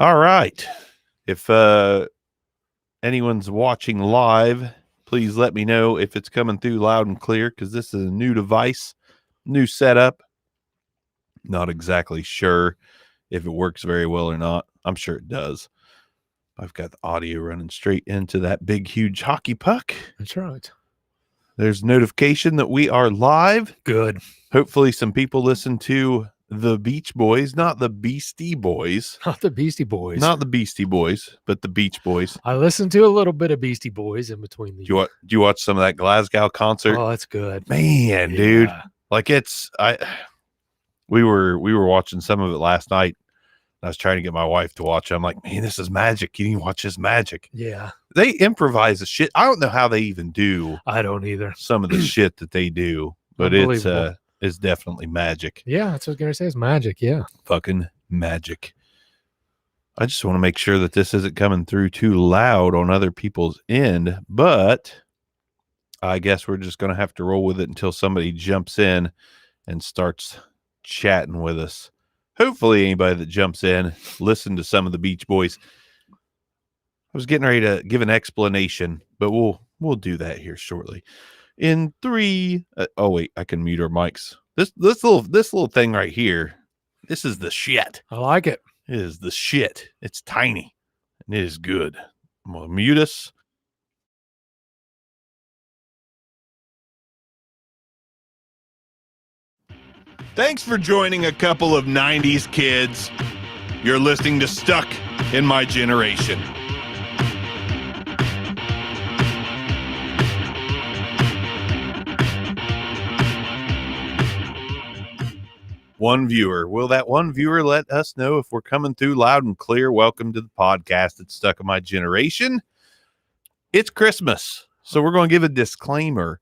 All right. If anyone's watching live, please let me know if it's coming through loud and clear, because this is a new device, new setup. Not exactly sure if it works very well or not. I'm sure it does. I've got the audio running straight into that big, huge hockey puck. That's right. There's notification that we are live. Good. Hopefully some people listen to the Beach Boys, not the Beastie Boys. Not the Beastie Boys. Not the Beastie Boys, but the Beach Boys. I listened to a little bit of Beastie Boys in between the. Do you watch some of that Glasgow concert? Oh, that's good. Man, dude. Like we were watching some of it last night. I was trying to get my wife to watch it. I'm like, man, this is magic. You need to watch this magic. Yeah. They improvise the shit. I don't know how they even do. I don't either. Some of the shit that they do, but it's definitely magic. Yeah, that's what I was gonna say. It's magic. Yeah. Fucking magic. I just want to make sure that this isn't coming through too loud on other people's end, but I guess we're just going to have to roll with it until somebody jumps in and starts chatting with us. Hopefully anybody that jumps in, listen to some of the Beach Boys. I was getting ready to give an explanation, but we'll do that here shortly. In 3, oh wait, I can mute our mics. This little thing right here, this is the shit. I like it. It is the shit. It's tiny and it is good. I'm gonna mute us. Thanks for joining a couple of 90s kids. You're listening to Stuck in My Generation. One viewer. Will that one viewer let us know if we're coming through loud and clear? Welcome to the podcast that's Stuck in My Generation. It's Christmas, so we're going to give a disclaimer.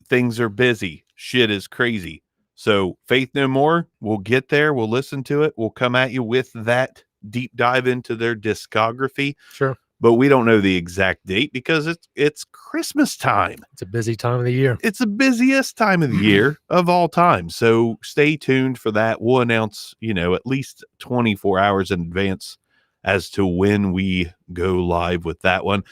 Things are busy. Shit is crazy. So Faith No More, we'll get there. We'll listen to it. We'll come at you with that deep dive into their discography. Sure. But we don't know the exact date because it's Christmas time. It's a busy time of the year. It's the busiest time of the year of all time. So stay tuned for that. We'll announce, at least 24 hours in advance as to when we go live with that one.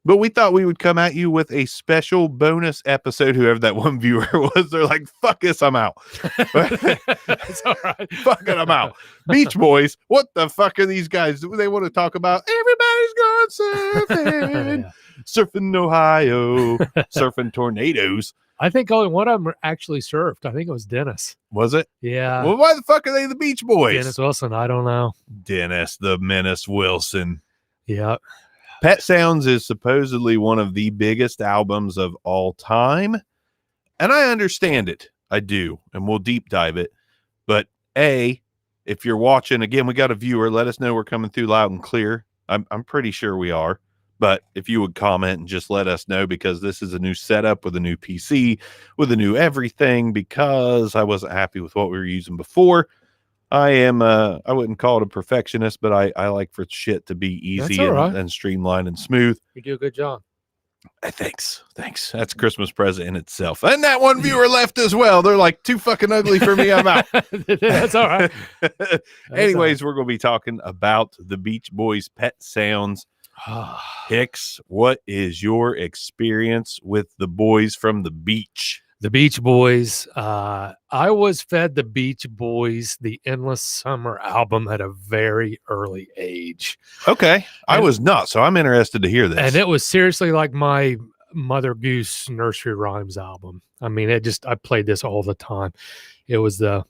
But we thought we would come at you with a special bonus episode. Whoever that one viewer was, they're like, fuck this, I'm out. It's all right. Fuck it, I'm out. Beach Boys, what the fuck are these guys? They want to talk about everybody's gone surfing. Yeah. Surfing Ohio, surfing tornadoes. I think only one of them actually surfed. I think it was Dennis. Was it? Yeah. Well, why the fuck are they the Beach Boys? Dennis Wilson. I don't know. Dennis the Menace Wilson. Yeah. Pet Sounds is supposedly one of the biggest albums of all time. And I understand it. I do. And we'll deep dive it. But if you're watching, again, we got a viewer. Let us know we're coming through loud and clear. I'm pretty sure we are. But if you would comment and just let us know, because this is a new setup with a new PC, with a new everything, because I wasn't happy with what we were using before. I wouldn't call it a perfectionist, but I like for shit to be easy and streamlined and smooth. You do a good job. Thanks. That's a Christmas present in itself. And that one viewer left as well. They're like, too fucking ugly for me. I'm out. That's all right. Anyways, we're going to be talking about the Beach Boys' Pet Sounds. Hicks, what is your experience with the boys from the beach? The Beach Boys. I was fed the Beach Boys, the Endless Summer album at a very early age. Okay. I was not, so I'm interested to hear this. And it was seriously like my Mother Goose nursery rhymes album. I mean, I played this all the time. It was the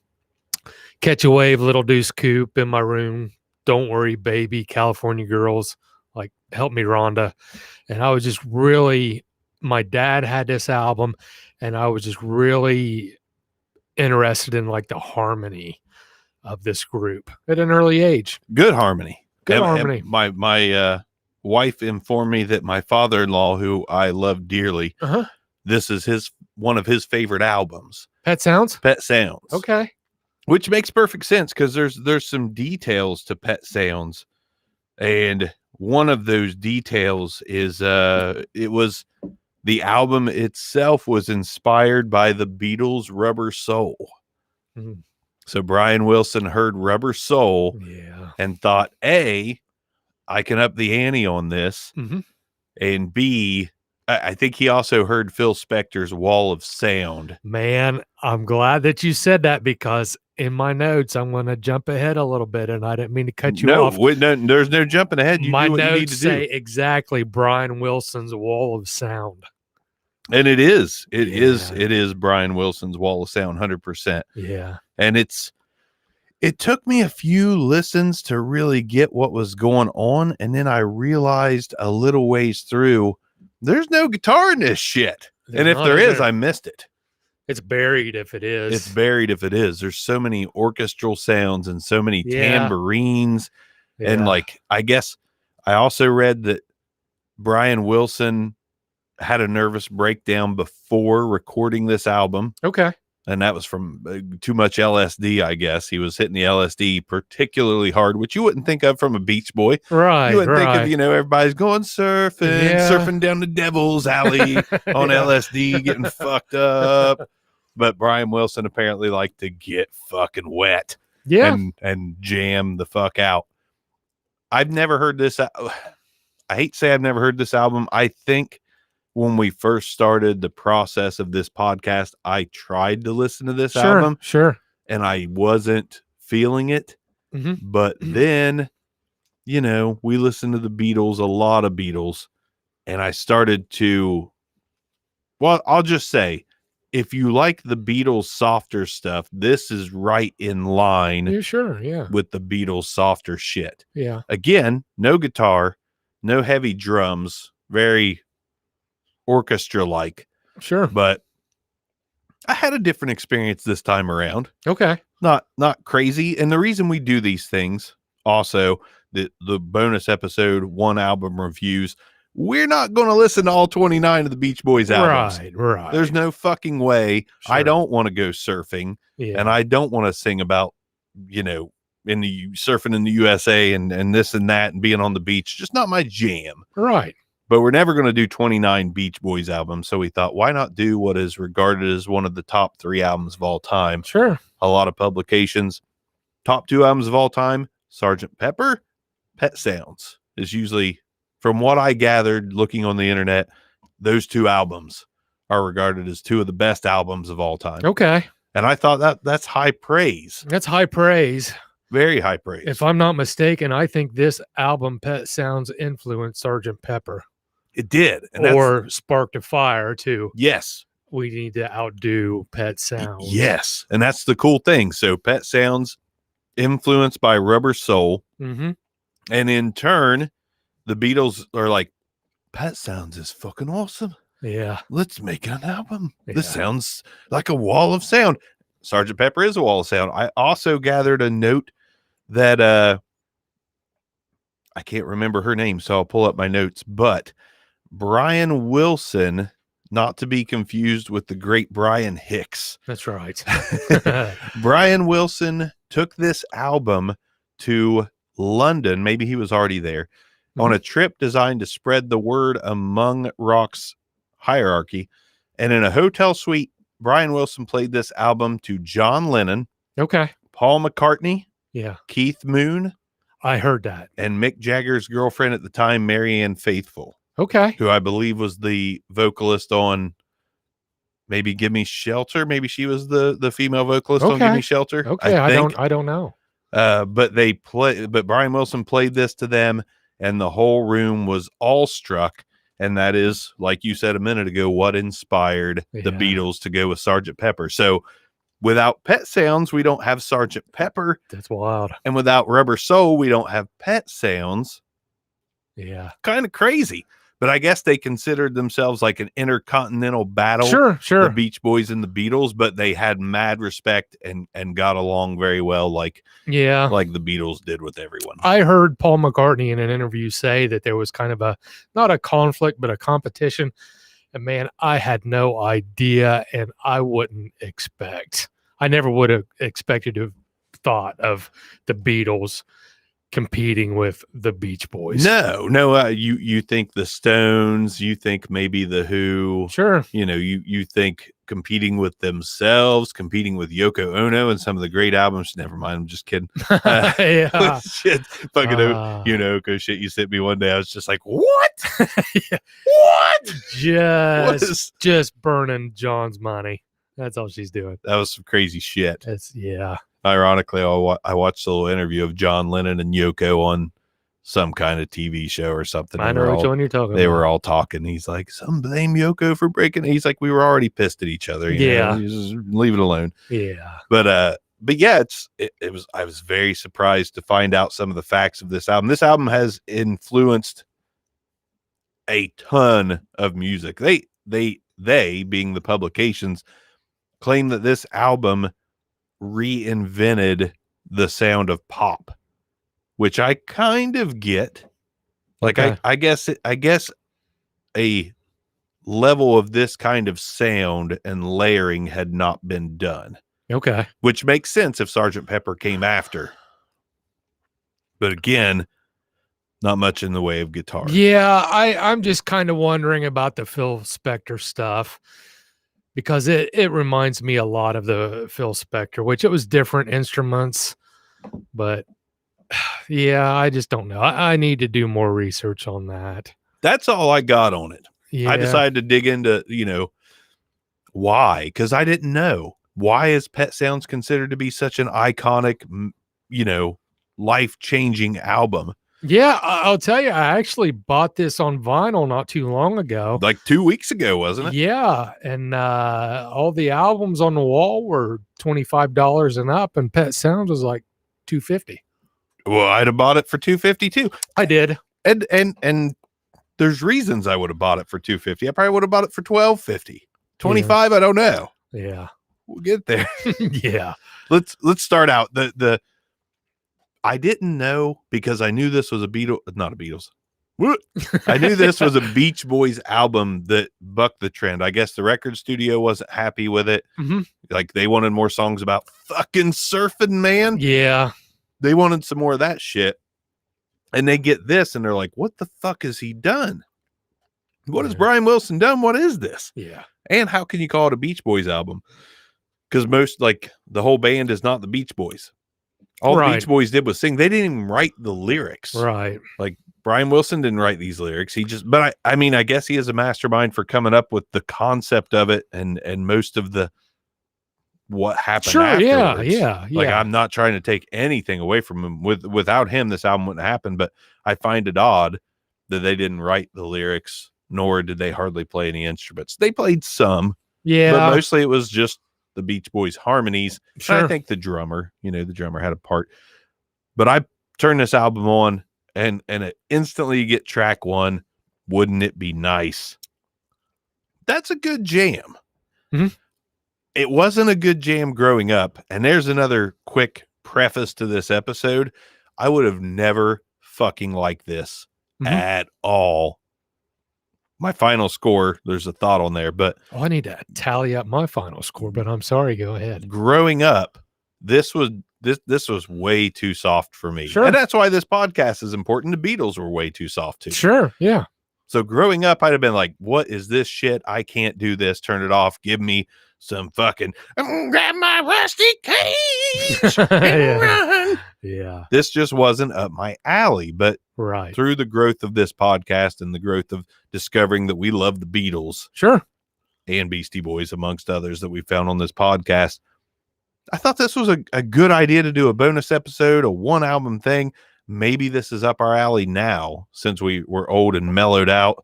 Catch a Wave, Little Deuce Coupe, In My Room, Don't Worry Baby, California Girls, like Help Me Rhonda. And I was just really, my dad had this album, and I was just really interested in like the harmony of this group at an early age. Good harmony. Harmony. My wife informed me that my father-in-law, who I love dearly, this is one of his favorite albums. Pet Sounds? Pet Sounds. Okay. Which makes perfect sense, because there's some details to Pet Sounds. And one of those details is the album itself was inspired by the Beatles' Rubber Soul. So Brian Wilson heard Rubber Soul and thought, A, I can up the ante on this. Mm-hmm. And B, I think he also heard Phil Spector's Wall of Sound. Man, I'm glad that you said that because in my notes, I'm going to jump ahead a little bit, and I didn't mean to cut you off. No, there's no jumping ahead. You My do what you need notes to say do. exactly Brian Wilson's Wall of Sound. And it is. It Yeah. is Brian Wilson's Wall of Sound, 100%. Yeah. And it took me a few listens to really get what was going on. And then I realized a little ways through, there's no guitar in this shit. And if there is, I missed it. It's buried if it is. It's buried if it is. There's so many orchestral sounds and so many tambourines. Yeah. And like, I guess I also read that Brian Wilson had a nervous breakdown before recording this album. Okay. And that was from too much LSD, I guess. He was hitting the LSD particularly hard, which you wouldn't think of from a Beach Boy. Right. You wouldn't think of, everybody's going surfing down the Devil's Alley on LSD, getting fucked up. But Brian Wilson apparently liked to get fucking wet. Yeah. And jam the fuck out. I've never heard this. I hate to say I've never heard this album. I think when we first started the process of this podcast, I tried to listen to this album. Sure. And I wasn't feeling it. Mm-hmm. But then, we listened to the Beatles, a lot of Beatles. And I started to, well, I'll just say, if you like the Beatles softer stuff, this is right in line with the Beatles softer shit. Yeah. Again, no guitar, no heavy drums, very orchestra-like. Sure. But I had a different experience this time around. Okay. Not crazy. And the reason we do these things, also, the bonus episode, 1 album reviews, we're not going to listen to all 29 of the Beach Boys albums. Right. There's no fucking way. Sure. I don't want to go surfing. Yeah. And I don't want to sing about, surfing in the USA and this and that and being on the beach. Just not my jam. Right. But we're never going to do 29 Beach Boys albums. So we thought, why not do what is regarded as one of the top 3 albums of all time? Sure. A lot of publications. Top 2 albums of all time, Sgt. Pepper, Pet Sounds is usually, from what I gathered looking on the internet, those 2 albums are regarded as 2 of the best albums of all time. Okay. And I thought that's high praise. That's high praise. Very high praise. If I'm not mistaken, I think this album, Pet Sounds, influenced Sgt. Pepper. It did. Or sparked a fire, too. Yes. We need to outdo Pet Sounds. Yes. And that's the cool thing. So Pet Sounds, influenced by Rubber Soul. Mm-hmm. And in turn, the Beatles are like, Pet Sounds is fucking awesome. Yeah. Let's make an album. Yeah. This sounds like a wall of sound. Sgt. Pepper is a wall of sound. I also gathered a note that I can't remember her name, so I'll pull up my notes. But Brian Wilson, not to be confused with the great Brian Hicks. That's right. Brian Wilson took this album to London. Maybe he was already there. On a trip designed to spread the word among rock's hierarchy. And in a hotel suite, Brian Wilson played this album to John Lennon, okay, Paul McCartney, yeah, Keith Moon. I heard that. And Mick Jagger's girlfriend at the time, Marianne Faithfull. Okay. Who I believe was the vocalist on maybe Give Me Shelter. Maybe she was the female vocalist on Give Me Shelter. Okay, I don't know. But Brian Wilson played this to them, and the whole room was all struck. And that is, like you said a minute ago, what inspired the Beatles to go with Sgt. Pepper. So without Pet Sounds, we don't have Sgt. Pepper. That's wild. And without Rubber Soul, we don't have Pet Sounds. Yeah. Kind of crazy. But I guess they considered themselves like an intercontinental battle. Sure. The Beach Boys and the Beatles, but they had mad respect and got along very well, like the Beatles did with everyone. I heard Paul McCartney in an interview say that there was kind of not a conflict, but a competition. And man, I had no idea, and I wouldn't expect. I never would have expected to have thought of the Beatles competing with the Beach Boys. No. You think the Stones, you think maybe the Who. Sure. You think competing with themselves, competing with Yoko Ono and some of the great albums. Never mind, I'm just kidding. Yeah. Shit, fucking Yoko shit you sent me one day. I was just like, what? Yeah. What? Just burning John's money. That's all she's doing. That was some crazy shit. Yeah. Ironically, I watched a little interview of John Lennon and Yoko on some kind of TV show or something. I know which one you're talking about. They were all talking. He's like, some blame Yoko for breaking it. He's like, we were already pissed at each other. Yeah. Just leave it alone. Yeah. But yeah, I was very surprised to find out some of the facts of this album. This album has influenced a ton of music. They being the publications claim that this album reinvented the sound of pop, which I kind of get. Like, okay. I guess a level of this kind of sound and layering had not been done. Okay. Which makes sense if Sgt. Pepper came after. But again, not much in the way of guitar. Yeah, I'm just kind of wondering about the Phil Spector stuff, because it reminds me a lot of the Phil Spector, which it was different instruments, but yeah, I just don't know. I need to do more research on that. That's all I got on it. Yeah. I decided to dig into, why, because I didn't know. Why is Pet Sounds considered to be such an iconic, life-changing album? Yeah, I'll tell you, I actually bought this on vinyl not too long ago. Like 2 weeks ago, wasn't it? Yeah, and all the albums on the wall were $25 and up, and Pet Sounds was like $250. Well, I'd have bought it for $250 too. I did. And there's reasons I would have bought it for $250. I probably would have bought it for $12.50. $25, yeah. I don't know. Yeah. We'll get there. Yeah. Let's start out. I didn't know, because I knew this was not a Beatles. I knew this was a Beach Boys album that bucked the trend. I guess the record studio wasn't happy with it. Mm-hmm. Like, they wanted more songs about fucking surfing, man. Yeah. They wanted some more of that shit. And they get this and they're like, what the fuck has he done? What has Brian Wilson done? What is this? Yeah. And how can you call it a Beach Boys album? Because the whole band is not the Beach Boys. All the Beach Boys did was sing. They didn't even write the lyrics. Right. Like, Brian Wilson didn't write these lyrics. But I guess he is a mastermind for coming up with the concept of it and most of the what happened afterwards. Yeah. Like, I'm not trying to take anything away from him. Without him, this album wouldn't happen. But I find it odd that they didn't write the lyrics, nor did they hardly play any instruments. They played some, but mostly it was just the Beach Boys harmonies. Sure. I think the drummer had a part. But I turned this album on, and it instantly you get track one, Wouldn't It Be Nice? That's a good jam. Mm-hmm. It wasn't a good jam growing up. And there's another quick preface to this episode. I would have never fucking liked this at all. My final score, there's a thought on there, but I need to tally up my final score, but I'm sorry, go ahead. Growing up, this was way too soft for me. Sure. And that's why this podcast is important. The Beatles were way too soft too. Sure. Yeah. So growing up, I'd have been like, what is this shit? I can't do this. Turn it off. Give me some fucking grab my rusty cage and run. Yeah. This just wasn't up my alley. But through the growth of this podcast and the growth of discovering that we love the Beatles, sure, and Beastie Boys, amongst others that we found on this podcast, I thought this was a good idea to do a bonus episode, a one album thing. Maybe this is up our alley now, since we're old and mellowed out,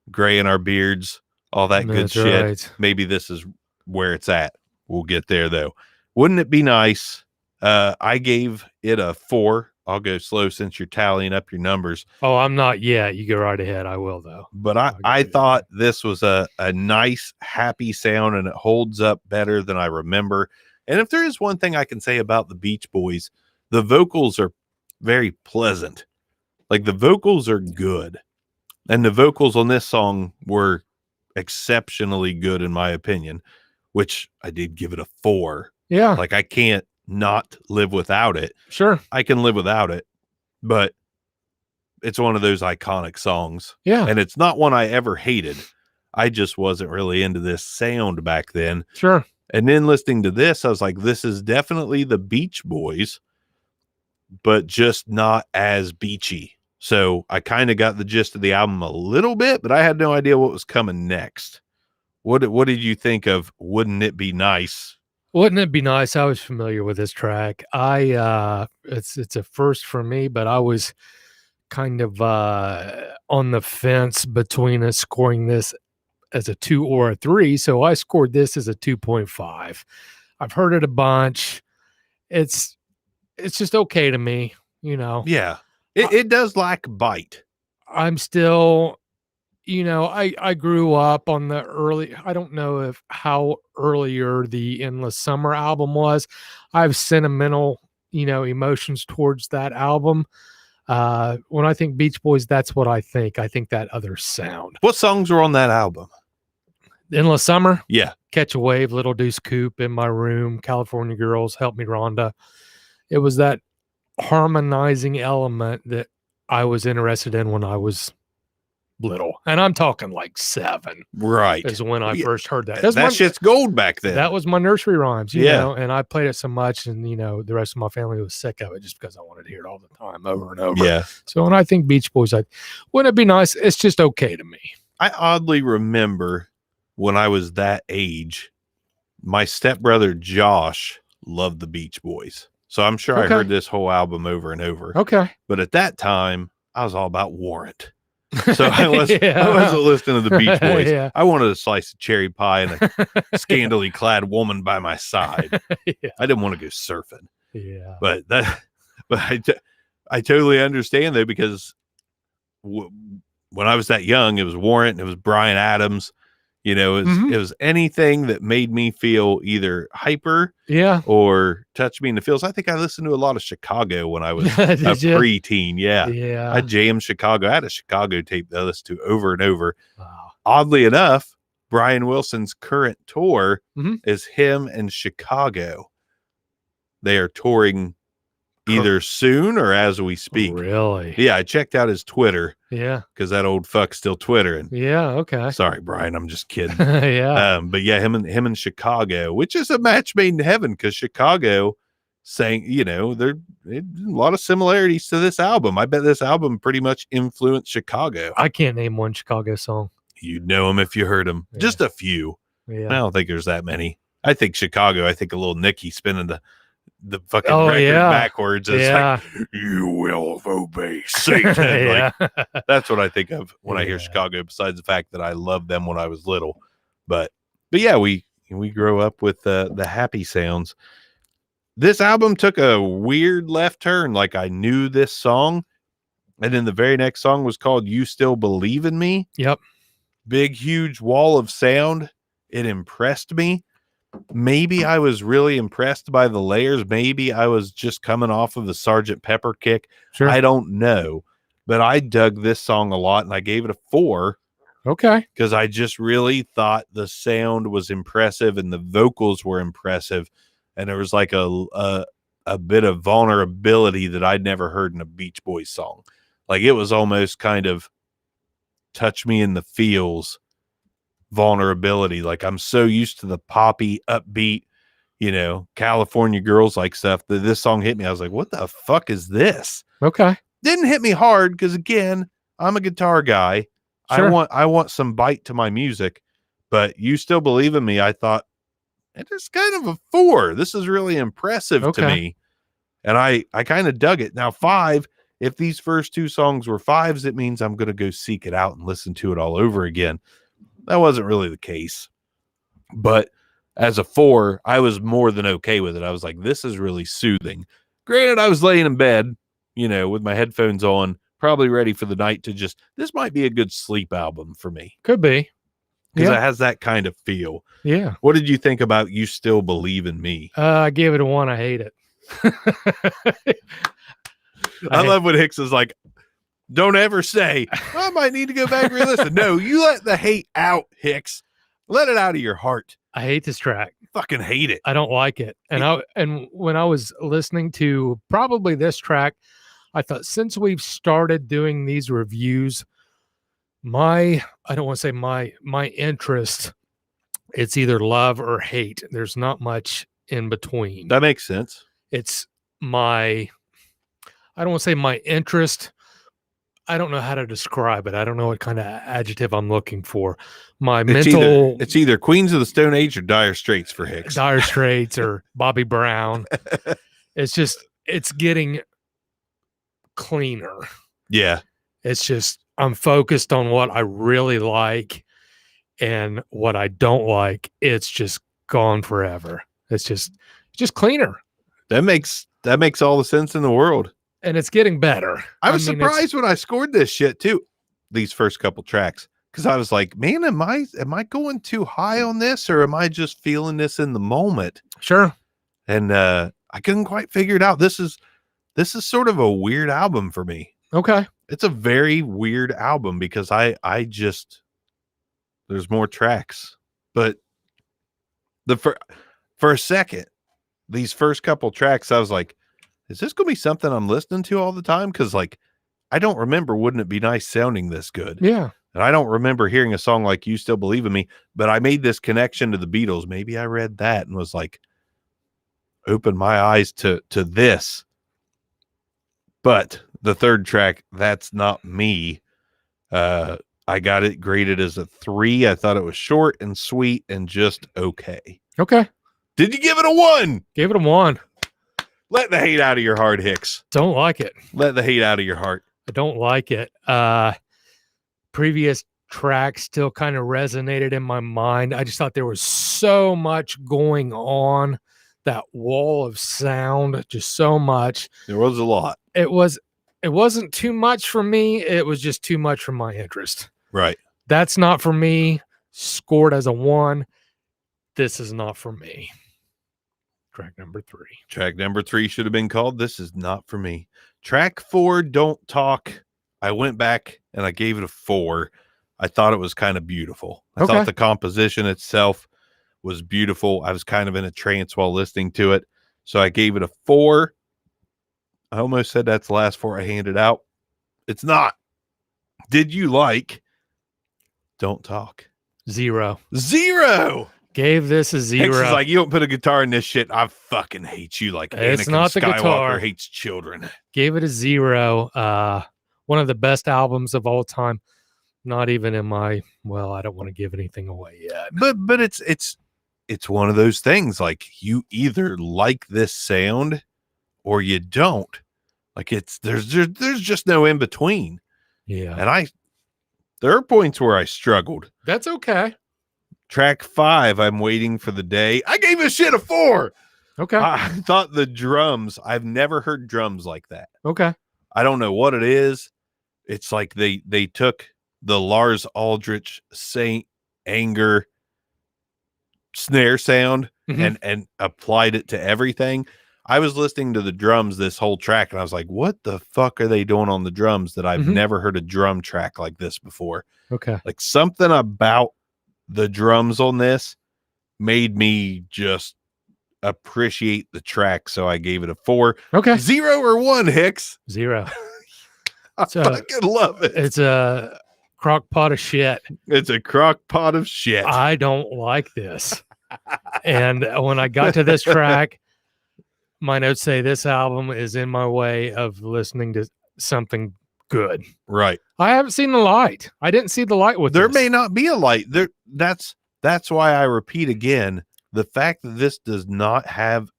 gray in our beards, all that good shit. Right. Maybe this is where it's at. We'll get there though. Wouldn't It Be Nice? I gave it a 4. I'll go slow since you're tallying up your numbers. Oh, I'm not yet. You go right ahead. I will though. But I thought this was a nice, happy sound, and it holds up better than I remember. And if there is one thing I can say about the Beach Boys, the vocals are very pleasant. Like, the vocals are good. And the vocals on this song were exceptionally good, in my opinion, which I did give it a 4. Yeah. Like, I can't not live without it. Sure. I can live without it. but it's one of those iconic songs. Yeah. And it's not one I ever hated. I just wasn't really into this sound back then. Sure. And then listening to this, I was like, this is definitely the Beach Boys, but just not as beachy. So I kind of got the gist of the album a little bit, but I had no idea what was coming next. What did you think of Wouldn't It Be Nice? Wouldn't it be nice? I was familiar with this track. It's a first for me, but I was kind of on the fence between us scoring this as a 2 or a 3, so I scored this as a 2.5. I've heard it a bunch. It's just okay to me, you know. Yeah. It does lack bite. I'm still, you know, I grew up on the early, I don't know how earlier the Endless Summer album was. I have sentimental, you know, emotions towards that album. When I think Beach Boys, that's what I think. I think that other sound. What songs were on that album? Endless Summer, Yeah. Catch a Wave, Little Deuce Coupe, In My Room, California Girls, Help Me Rhonda. It was that harmonizing element that I was interested in when I was little. And I'm talking like 7. Right. Is when I first heard that. That shit's gold back then. That was my nursery rhymes, you Yeah. know, and I played it so much, and, you know, the rest of my family was sick of it just because I wanted to hear it all the time, over and over. Yeah. So when I think Beach Boys, wouldn't it be nice? It's just okay to me. I oddly remember when I was that age, my stepbrother Josh loved the Beach Boys. So I'm sure I heard this whole album over and over. Okay. But at that time, I was all about Warrant. So I wasn't listening to the Beach Boys. Yeah. I wanted a slice of cherry pie and a scantily clad woman by my side. Yeah. I didn't want to go surfing. Yeah. But I totally understand though, because when I was that young, it was Warrant, it was Bryan Adams. You know, it was anything that made me feel either hyper, or touch me in the feels. I think I listened to a lot of Chicago when I was a preteen. Yeah. I jammed Chicago. I had a Chicago tape that I listened to over and over. Wow. Oddly enough, Brian Wilson's current tour is him and Chicago. They are touring either soon or as we speak. Really? Yeah, I checked out his Twitter. Yeah. Because that old fuck's still twittering. Yeah, okay. Sorry, Brian, I'm just kidding. Yeah. But yeah, him and Chicago, which is a match made in heaven, because Chicago sang, you know, there a lot of similarities to this album. I bet this album pretty much influenced Chicago. I can't name one Chicago song. You'd know them if you heard them. Yeah. Just a few. Yeah. I don't think there's that many. I think Chicago, I think a little Nicky spinning the fucking record backwards. It's like, you will obey Satan. Like, that's what I think of when I hear Chicago, besides the fact that I loved them when I was little. But yeah, we grow up with the happy sounds. This album took a weird left turn. Like, I knew this song, and then the very next song was called You Still Believe in Me. Yep. Big, huge wall of sound. It impressed me. Maybe I was really impressed by the layers. Maybe I was just coming off of the Sgt. Pepper kick. Sure. I don't know. But I dug this song a lot, and I gave it a 4. Okay. Because I just really thought the sound was impressive and the vocals were impressive. And there was like a bit of vulnerability that I'd never heard in a Beach Boys song. Like, it was almost kind of touch me in the feels vulnerability. Like, I'm so used to the poppy, upbeat, you know, California Girls like stuff, that this song hit me. I was like, what the fuck is this? Okay. Didn't hit me hard because, again, I'm a guitar guy. Sure. I want some bite to my music, but You Still Believe in Me, I thought, it is kind of a 4. This is really impressive to me. And I kind of dug it. Now, 5, if these first 2 songs were 5s, it means I'm going to go seek it out and listen to it all over again. That wasn't really the case. But as a 4, I was more than okay with it. I was like, this is really soothing. Granted, I was laying in bed, you know, with my headphones on, probably ready for the night to this might be a good sleep album for me. Could be. Because it has that kind of feel. Yeah. What did you think about You Still Believe in Me? I gave it a 1. I hate it. I love when Hicks is like, don't ever say, I might need to go back and re-listen. No, you let the hate out, Hicks. Let it out of your heart. I hate this track. Fucking hate it. I don't like it. And when I was listening to probably this track, I thought since we've started doing these reviews, I don't want to say my interest, it's either love or hate. There's not much in between. That makes sense. It's I don't want to say my interest. I don't know how to describe it. I don't know what kind of adjective I'm looking for. My mental, it's either Queens of the Stone Age or Dire Straits for Hicks. Dire Straits or Bobby Brown. It's getting cleaner. Yeah. It's just, I'm focused on what I really like, and what I don't like, it's just gone forever. It's just cleaner. That makes all the sense in the world. And it's getting better. I was surprised when I scored this shit too, these first couple tracks, because I was like, man, am I going too high on this, or am I just feeling this in the moment? Sure. And I couldn't quite figure it out. This is sort of a weird album for me. Okay. It's a very weird album because I just, there's more tracks, but for a second, these first couple tracks, I was like, is this going to be something I'm listening to all the time? Because, like, I don't remember Wouldn't It Be Nice sounding this good. Yeah. And I don't remember hearing a song like You Still Believe in Me, but I made this connection to the Beatles. Maybe I read that and was like, open my eyes to this. But the third track, That's Not Me, I got it graded as a 3. I thought it was short and sweet and just okay. Okay. Did you give it a 1? Gave it a 1. Let the hate out of your heart, Hicks. Don't like it. Let the hate out of your heart. I don't like it. Previous tracks still kind of resonated in my mind. I just thought there was so much going on. That wall of sound, just so much. There was a lot. It wasn't too much for me. It was just too much for my interest. Right. That's not for me. Scored as a 1. This is not for me. Track number 3. Track number 3 should have been called This Is Not For Me. Track 4, Don't Talk. I went back and I gave it a 4. I thought it was kind of beautiful. I thought the composition itself was beautiful. I was kind of in a trance while listening to it. So I gave it a 4. I almost said that's the last 4 I handed out. It's not. Did you like Don't Talk? 0. Gave this a 0. Hicks is like, you don't put a guitar in this shit, I fucking hate you. Like it's Anakin not the Skywalker guitar. hates children. Gave it a 0. One of the best albums of all time. Not even in my, well, I don't want to give anything away yet. But it's one of those things. Like, you either like this sound or you don't. Like, there's just no in between. Yeah. And there are points where I struggled. That's okay. Track 5, I'm Waiting for the Day. I gave this shit a 4. Okay. I thought the drums, I've never heard drums like that. Okay. I don't know what it is. It's like they took the Lars Ulrich Saint Anger snare sound and applied it to everything. I was listening to the drums this whole track and I was like, what the fuck are they doing on the drums that I've never heard a drum track like this before? Okay. Like, something about the drums on this made me just appreciate the track. So I gave it a 4. Okay. 0 or 1, Hicks? 0. I fucking love it. It's a crock pot of shit. It's a crock pot of shit. I don't like this. And when I got to this track, my notes say this album is in my way of listening to something good. Right. I haven't seen the light. I didn't see the light with there this. May not be a light there. That's why I repeat again, the fact that this does not have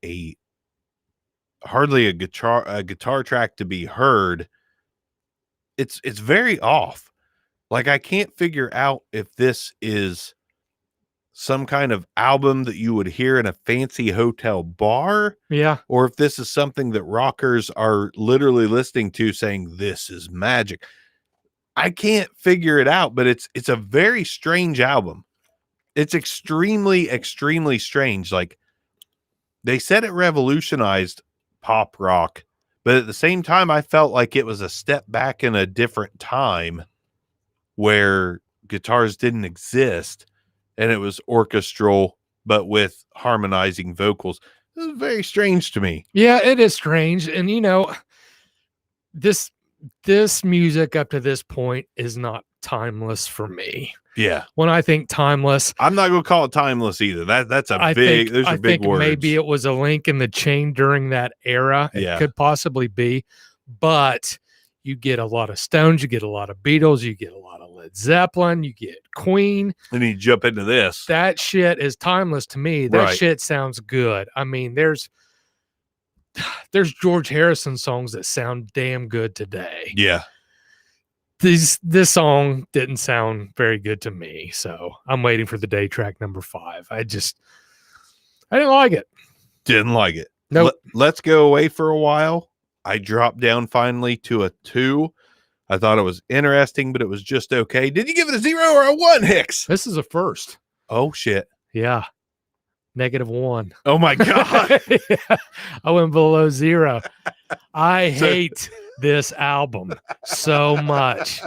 hardly a guitar track to be heard. It's very off. Like, I can't figure out if this is some kind of album that you would hear in a fancy hotel bar. Yeah. Or if this is something that rockers are literally listening to saying, this is magic. I can't figure it out, but it's a very strange album. It's extremely, extremely strange. Like, they said it revolutionized pop rock, but at the same time, I felt like it was a step back in a different time where guitars didn't exist and it was orchestral, but with harmonizing vocals. It was very strange to me. Yeah, it is strange. And, this music up to this point is not timeless for me. Yeah. When I think timeless, I'm not going to call it timeless either. That's a I big, think those are I big think words. maybe it was a link in the chain during that era. Yeah. It could possibly be, but you get a lot of Stones, you get a lot of Beatles, you get a lot of Led Zeppelin, you get Queen. And you jump into this. That shit is timeless to me. That Right. shit sounds good. I mean, there's George Harrison songs that sound damn good today. Yeah. This song didn't sound very good to me, so I'm waiting for the day track number 5. I didn't like it. Didn't like it. Nope. Let's go away for a while. I dropped down finally to a 2. I thought it was interesting, but it was just okay. Did you give it a 0 or a 1, Hicks? This is a first. Oh, shit. Yeah. -1. Oh, my God. Yeah. I went below 0. I hate this album so much.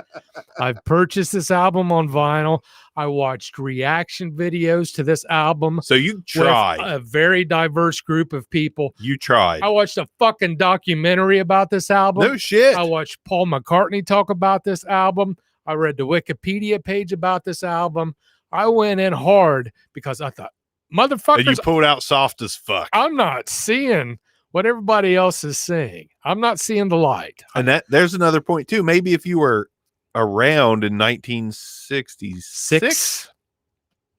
I've purchased this album on vinyl. I watched reaction videos to this album. So you tried. With a very diverse group of people. You tried. I watched a fucking documentary about this album. No shit. I watched Paul McCartney talk about this album. I read the Wikipedia page about this album. I went in hard because I thought, motherfuckers, And you pulled out soft as fuck. I'm not seeing what everybody else is seeing. I'm not seeing the light. And there's another point too. Maybe if you were around in 1966,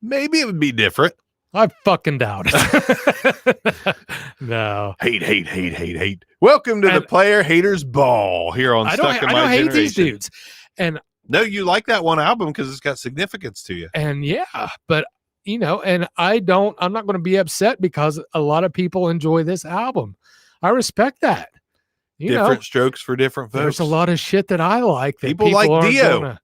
maybe it would be different. I fucking doubt it. No. Hate. Welcome to the Player Haters Ball here on Stuck in My I don't hate Generation. these dudes. And no, you like that one album because it's got significance to you. And yeah, but you know, and I'm not going to be upset because a lot of people enjoy this album. I respect that. Different strokes for different folks. There's a lot of shit that I like that people like Dio.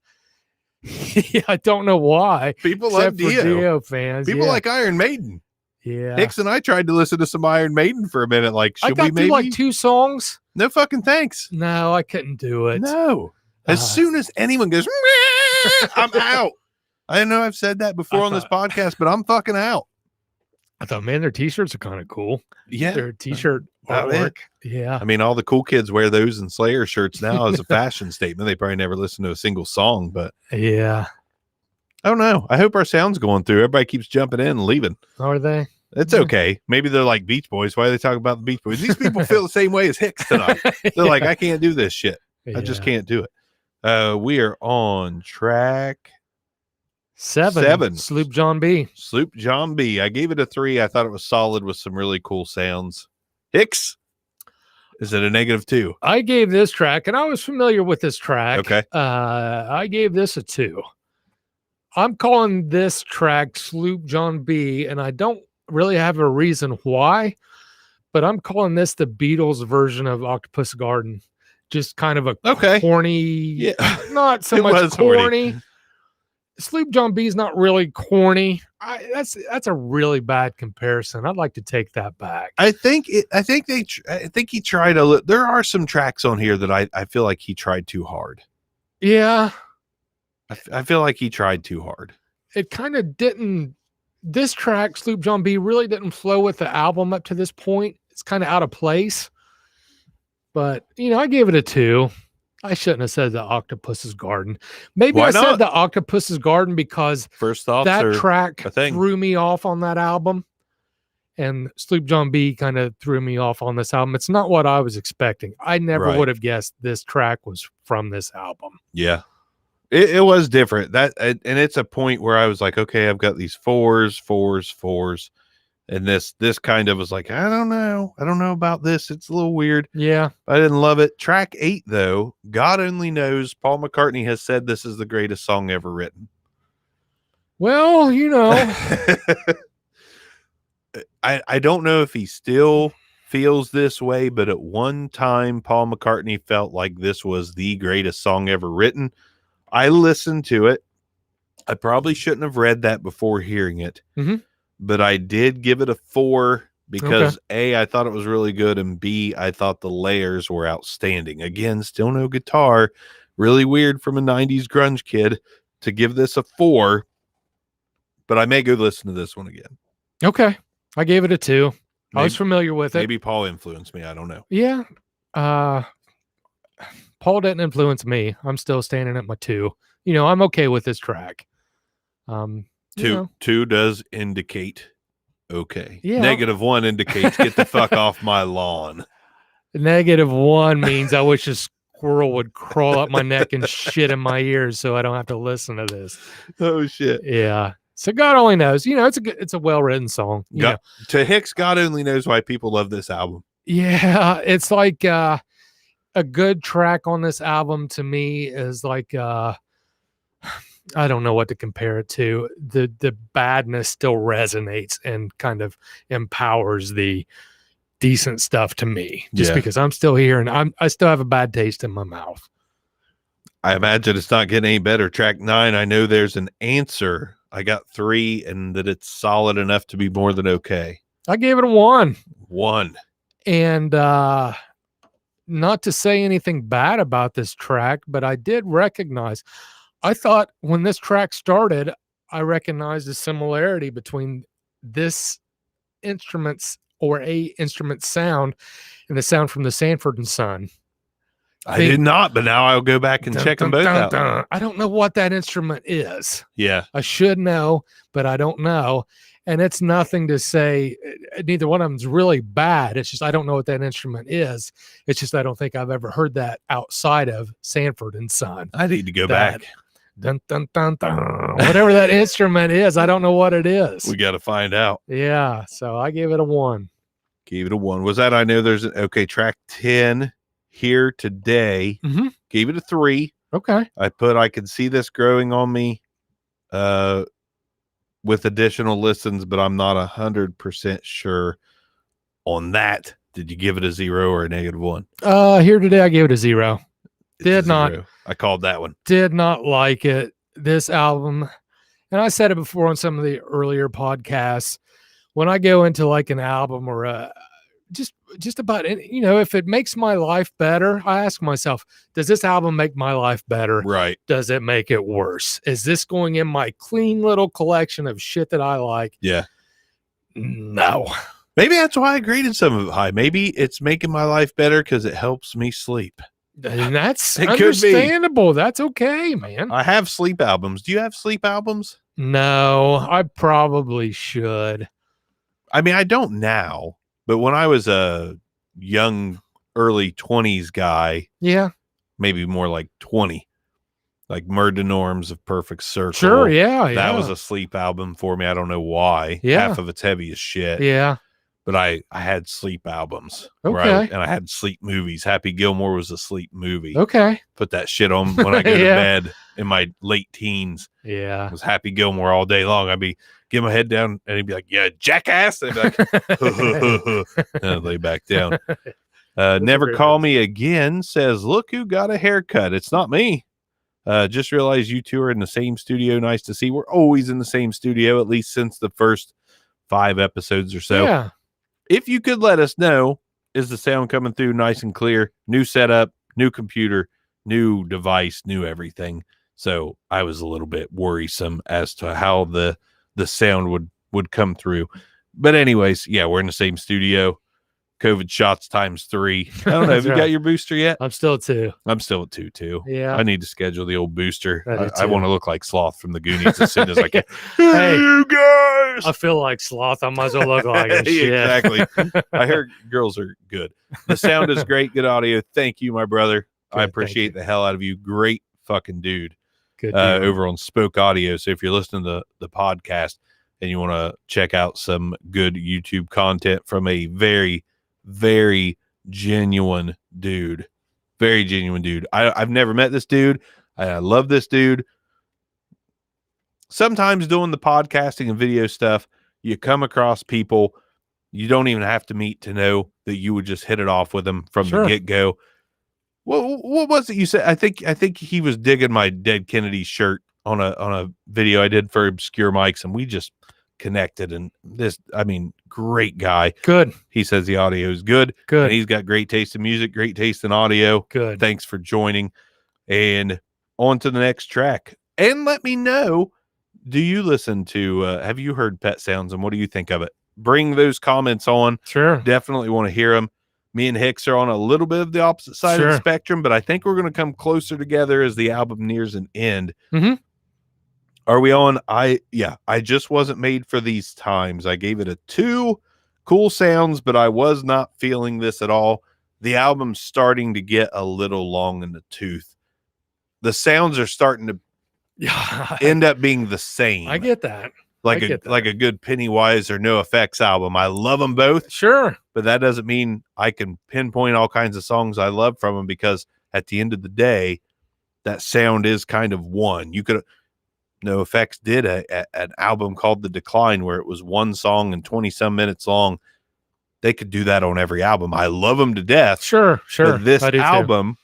Yeah, I don't know why. People love Dio fans. People like Iron Maiden. Yeah. Hicks and I tried to listen to some Iron Maiden for a minute. Like, should we maybe? Like 2 songs. No fucking thanks. No, I couldn't do it. No. As soon as anyone goes, I'm out. I know I've said that before on this podcast, but I'm fucking out. I thought, man, their t-shirts are kind of cool. Yeah. Their t-shirt artwork. Yeah. I mean, all the cool kids wear those and Slayer shirts now as a fashion statement. They probably never listen to a single song, but yeah. I don't know. I hope our sound's going through. Everybody keeps jumping in and leaving. Are they? It's okay. Maybe they're like Beach Boys. Why are they talking about the Beach Boys? These people feel the same way as Hicks tonight. They're like, I can't do this shit. Yeah. I just can't do it. We are on track 7. Sloop John B. Sloop John B. I gave it a 3. I thought it was solid with some really cool sounds. Hicks, is it a -2? I gave this track, and I was familiar with this track. Okay. I gave this a 2. I'm calling this track Sloop John B, and I don't really have a reason why, but I'm calling this the Beatles version of Octopus Garden. Just kind of a corny, not so much corny. Sloop John B is not really corny. That's a really bad comparison. I'd like to take that back. I think he tried there are some tracks on here that I feel like he tried too hard. Yeah. I feel like he tried too hard. It kind of didn't. This track, Sloop John B, really didn't flow with the album up to this point. It's kind of out of place. But, I gave it a 2. I shouldn't have said the Octopus's Garden. Maybe I said the Octopus's Garden because first thoughts that track threw me off on that album. And Sloop John B kind of threw me off on this album. It's not what I was expecting. I never would have guessed this track was from this album. Yeah. It was different. And it's a point where I was like, okay, I've got these 4s. And this kind of was like, I don't know about this. It's a little weird. Yeah. I didn't love it. Track 8, though, God only knows. Paul McCartney has said this is the greatest song ever written. Well, I don't know if he still feels this way, but at one time, Paul McCartney felt like this was the greatest song ever written. I listened to it. I probably shouldn't have read that before hearing it. Mm-hmm. But I did give it a 4 because A, I thought it was really good, and B, I thought the layers were outstanding. Again, still no guitar. Really weird from a 90s grunge kid to give this a 4, but I may go listen to this one again. Okay. I gave it a 2. I was familiar with it. Maybe Paul influenced me. I don't know. Yeah. Paul didn't influence me. I'm still standing at my 2. You know, I'm okay with this track. You know, 2 does indicate okay. Yeah. -1 indicates get the fuck off my lawn. -1 means I wish a squirrel would crawl up my neck and shit in my ears so I don't have to listen to this. Oh shit. Yeah. So God only knows. You know, it's a well-written song. You know. To Hicks, God only knows why people love this album. Yeah, it's like a good track on this album to me is like I don't know what to compare it to. The badness still resonates and kind of empowers the decent stuff to me, just because I'm still here and I still have a bad taste in my mouth. I imagine it's not getting any better. Track 9, I know there's an answer. I got 3, and that it's solid enough to be more than okay. I gave it a 1. 1. And not to say anything bad about this track, but I did recognize, I thought when this track started, I recognized a similarity between this instrument's or a instrument sound and the sound from the Sanford and Son. I did not, but now I'll go back and check them both out. I don't know what that instrument is. Yeah. I should know, but I don't know. And it's nothing to say neither one of them's really bad. It's just I don't know what that instrument is. It's just I don't think I've ever heard that outside of Sanford and Son. I need to go back. Dun, dun, dun, dun. Whatever that instrument is, I don't know what it is. We got to find out. Yeah, so I gave it a 1. Gave it a 1. Was that I know there's an okay track 10 here today. Mm-hmm. Gave it a 3. Okay. I could see this growing on me with additional listens, but I'm not 100% sure on that. Did you give it a 0 or a -1? Here today I gave it a 0. Did not. I called that one. Did not like it. This album, and I said it before on some of the earlier podcasts, when I go into like an album or just about any, you know, if it makes my life better, I ask myself, does this album make my life better? Right. Does it make it worse? Is this going in my clean little collection of shit that I like? Yeah. No. Maybe that's why I graded some of it high. Maybe it's making my life better because it helps me sleep. And that's It understandable. That's okay, man. I have sleep albums. Do you have sleep albums? No, I probably should. I mean, I don't now, but when I was a young, early 20s guy, yeah, maybe more like 20, like Murder Norms of Perfect Circle. Sure, yeah. That was a sleep album for me. I don't know why. Yeah. Half of it's heavy as shit. Yeah. But I had sleep albums. Okay. And I had sleep movies. Happy Gilmore was a sleep movie. Okay. Put that shit on when I go to bed in my late teens. Yeah. It was Happy Gilmore all day long. I'd be get my head down and he'd be like, "Yeah, jackass." And I'd be like, and I'd lay back down. Never Call Me Again says, "Look who got a haircut. It's not me. Just realized you two are in the same studio. Nice to see. We're always in the same studio, at least since the first 5 episodes or so. Yeah. If you could let us know, is the sound coming through nice and clear? New setup, new computer, new device, new everything." So I was a little bit worrisome as to how the sound would come through. But anyways, yeah, we're in the same studio. COVID shots times 3. I don't know. Have you got your booster yet? I'm still at 2. I'm still at 2 too. Yeah. I need to schedule the old booster. I I want to look like Sloth from the Goonies as soon as I can. Hey, you guys! I feel like Sloth. I might as well look like it. Exactly. I heard girls are good. The sound is great. Good audio. Thank you, my brother. Good, I appreciate the hell out of you. Great fucking dude. Good. Over on Spoke Audio. So if you're listening to the podcast and you want to check out some good YouTube content from a very, very genuine dude. Very genuine dude. I've never met this dude. I love this dude. Sometimes doing the podcasting and video stuff, you come across people you don't even have to meet to know that you would just hit it off with them from the get-go. What was it you said? I think he was digging my Dead Kennedy shirt on a video I did for Obscure Mics, and we just connected. And great guy. Good. He says the audio is good. Good. And he's got great taste in music, great taste in audio. Good. Thanks for joining. And on to the next track. And let me know, do you listen to, have you heard Pet Sounds and what do you think of it? Bring those comments on. Sure. Definitely want to hear them. Me and Hicks are on a little bit of the opposite side of the Sure. spectrum, but I think we're going to come closer together as the album nears an end. Mhm. Are we on? I just wasn't made for these times. I gave it a 2. Cool sounds, but I was not feeling this at all. The album's starting to get a little long in the tooth. The sounds are starting to Yeah. end up being the same. I get that. like a good Pennywise or No Effects album. I love them both, Sure. but that doesn't mean I can pinpoint all kinds of songs I love from them, because at the end of the day, that sound is kind of one. You could No Effects did an album called The Decline, where it was one song and 20 some minutes long. They could do that on every album. I love them to death. Sure. But this I do too. album,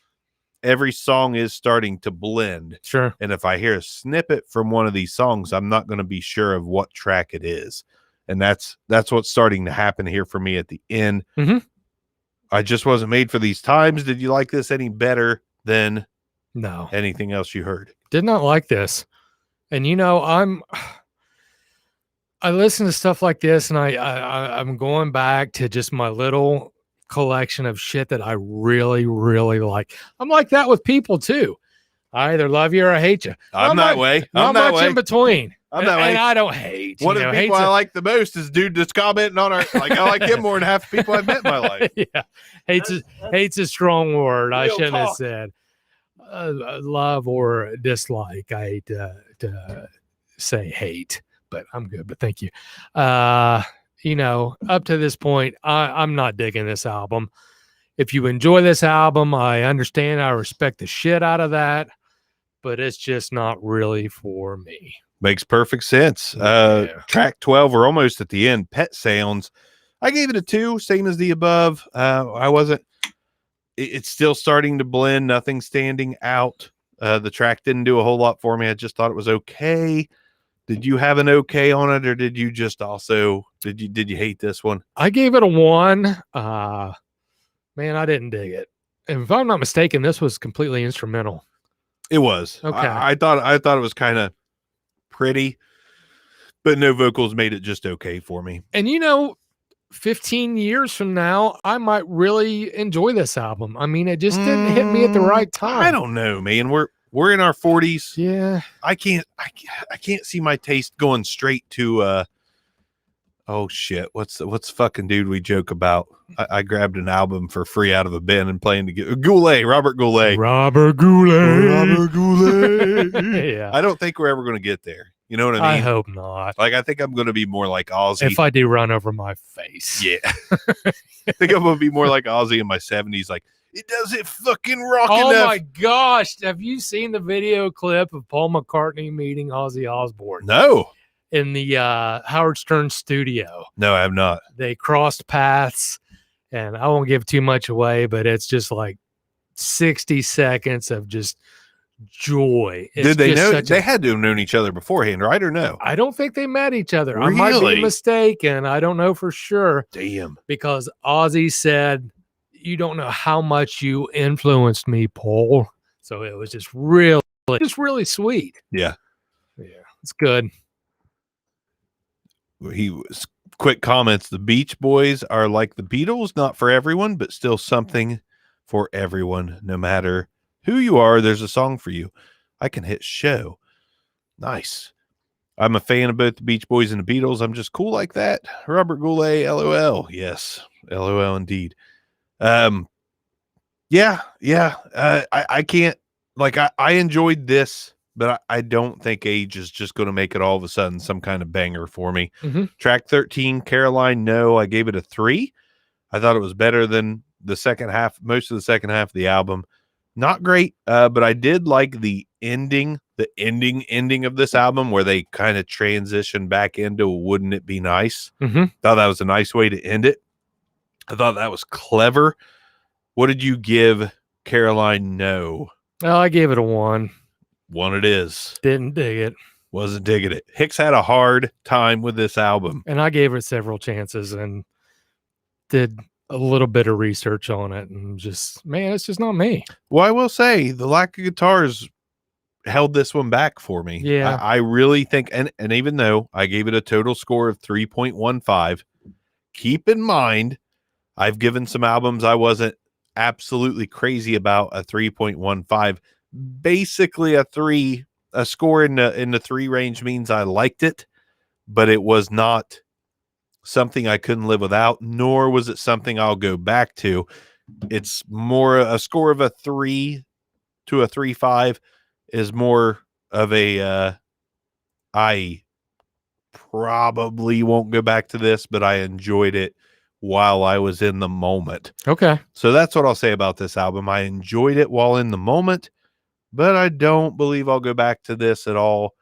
every song is starting to blend. Sure. And if I hear a snippet from one of these songs, I'm not going to be sure of what track it is. And that's what's starting to happen here for me at the end. Mhm. I just wasn't made for these times. Did you like this any better than No. anything else you heard? Did not like this. And I listen to stuff like this, and I'm going back to just my little collection of shit that I really, really like. I'm like that with people too. I either love you or I hate you. I'm that way. Not I'm that much way. in between. I'm that way. And I don't hate. One of the people I like the most is dude that's commenting on our, like, I like him more than half the people I've met in my life. Yeah, hate's a strong word. I Real shouldn't have talk. said love or dislike. I hate to say hate, but I'm good. But thank you. Up to this point, I'm not digging this album. If you enjoy this album, I understand. I respect the shit out of that, but it's just not really for me. Makes perfect sense. Yeah. Track 12, we're almost at the end. Pet Sounds. I gave it a 2, same as the above. It's still starting to blend. Nothing standing out. The track didn't do a whole lot for me. I just thought it was okay. Did you have an okay on it, or did you just also did you hate this one? I gave it a 1. Man, I didn't dig it. And if I'm not mistaken, this was completely instrumental. It was. Okay. I thought it was kind of pretty, but no vocals made it just okay for me. And 15 years from now, I might really enjoy this album. I mean, it just didn't hit me at the right time. I don't know, man. We're in our 40s. Yeah. I can't see my taste going straight to oh shit, what's fucking dude we joke about? I grabbed an album for free out of a bin and playing to get Robert Goulet. Yeah. I don't think we're ever going to get there. You know what I mean? I hope not. Like, I think I'm going to be more like Ozzy. If I do run over my face. Yeah. I think I'm going to be more like Ozzy in my 70s. Like, it doesn't fucking rock enough. Oh my gosh. Have you seen the video clip of Paul McCartney meeting Ozzy Osbourne? No. In the Howard Stern studio. No, I have not. They crossed paths, and I won't give too much away, but it's just like 60 seconds of just joy. It's Did they just know? They had to have known each other beforehand, right? Or no? I don't think they met each other. I might Really? be mistaken. I don't know for sure. Damn. Because Ozzy said, "You don't know how much you influenced me, Paul." So it was just really sweet. Yeah. Yeah, it's good. He was quick comments. The Beach Boys are like the Beatles, not for everyone, but still something for everyone. No matter who you are, there's a song for you. I can hit show. Nice. I'm a fan of both the Beach Boys and the Beatles. I'm just cool like that. Robert Goulet, LOL. Yes, LOL indeed. I can't, like, I enjoyed this, but I don't think age is just going to make it all of a sudden some kind of banger for me. Mm-hmm. Track 13, Caroline, no, I gave it a 3. I thought it was better than the second half, most of the second half of the album. Not great, but I did like the ending of this album where they kind of transition back into Wouldn't It Be Nice? Mm-hmm. Thought that was a nice way to end it. I thought that was clever. What did you give Caroline? No. Oh, I gave it a 1. 1 it is. Didn't dig it. Wasn't digging it. Hicks had a hard time with this album. And I gave it several chances and did a little bit of research on it, and just, man, it's just not me. Well, I will say the lack of guitars held this one back for me. Yeah. I really think, and even though I gave it a total score of 3.15, keep in mind, I've given some albums I wasn't absolutely crazy about a 3.15. Basically a 3, a score in the 3 range means I liked it, but it was not something I couldn't live without, nor was it something I'll go back to. It's more a score of a 3 to a 3.5 is more of a I probably won't go back to this, but I enjoyed it while I was in the moment. Okay. So that's what I'll say about this album. I enjoyed it while in the moment, but I don't believe I'll go back to this at all.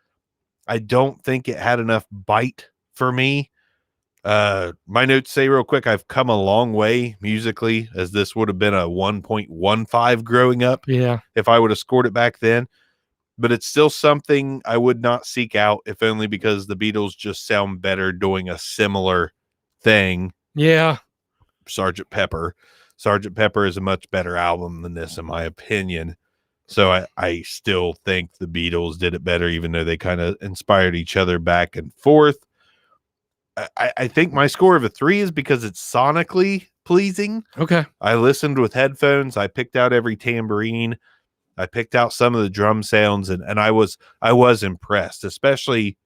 I don't think it had enough bite for me. My notes say real quick, I've come a long way musically, as this would have been a 1.15 growing up. Yeah. If I would have scored it back then, but it's still something I would not seek out, if only because the Beatles just sound better doing a similar thing. Yeah. Sgt. Pepper is a much better album than this, in my opinion. So I still think the Beatles did it better, even though they kind of inspired each other back and forth. I think my score of a 3 is because it's sonically pleasing. Okay. I listened with headphones. I picked out every tambourine. I picked out some of the drum sounds, and I was impressed, especially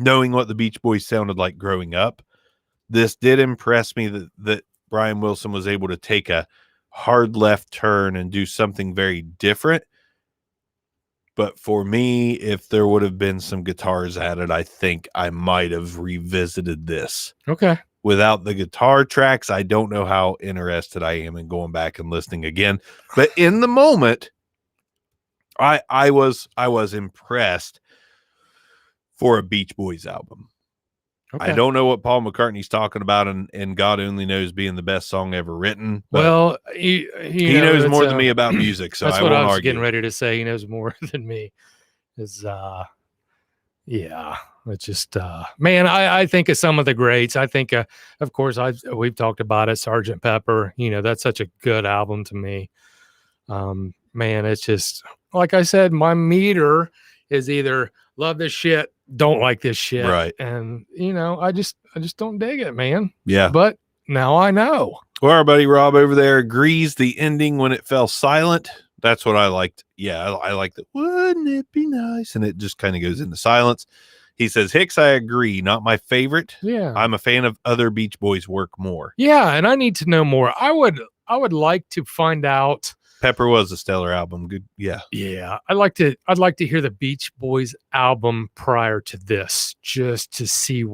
knowing what the Beach Boys sounded like growing up. This did impress me that Brian Wilson was able to take a hard left turn and do something very different. But for me, if there would have been some guitars added, I think I might have revisited this. Okay. Without the guitar tracks, I don't know how interested I am in going back and listening again. But in the moment, I was impressed for a Beach Boys album. Okay. I don't know what Paul McCartney's talking about, and God Only Knows being the best song ever written. Well, he knows more than me about music, so that's I what won't I was argue. getting ready to say. He knows more than me. Yeah, it's just man, I think of some of the greats. I think of course we've talked about it, Sgt. Pepper. That's such a good album to me. Man, it's just like I said, my meter is either love this shit, don't like this shit. Right. And I just don't dig it, man. Yeah. But now I know. Well, our buddy Rob over there agrees the ending when it fell silent. That's what I liked. Yeah, I liked it. Wouldn't it be nice? And it just kind of goes into silence. He says, Hicks, I agree. Not my favorite. Yeah. I'm a fan of other Beach Boys work more. Yeah, and I need to know more. I would like to find out. Pepper was a stellar album. Good. Yeah. Yeah. I'd like to hear the Beach Boys album prior to this, just to see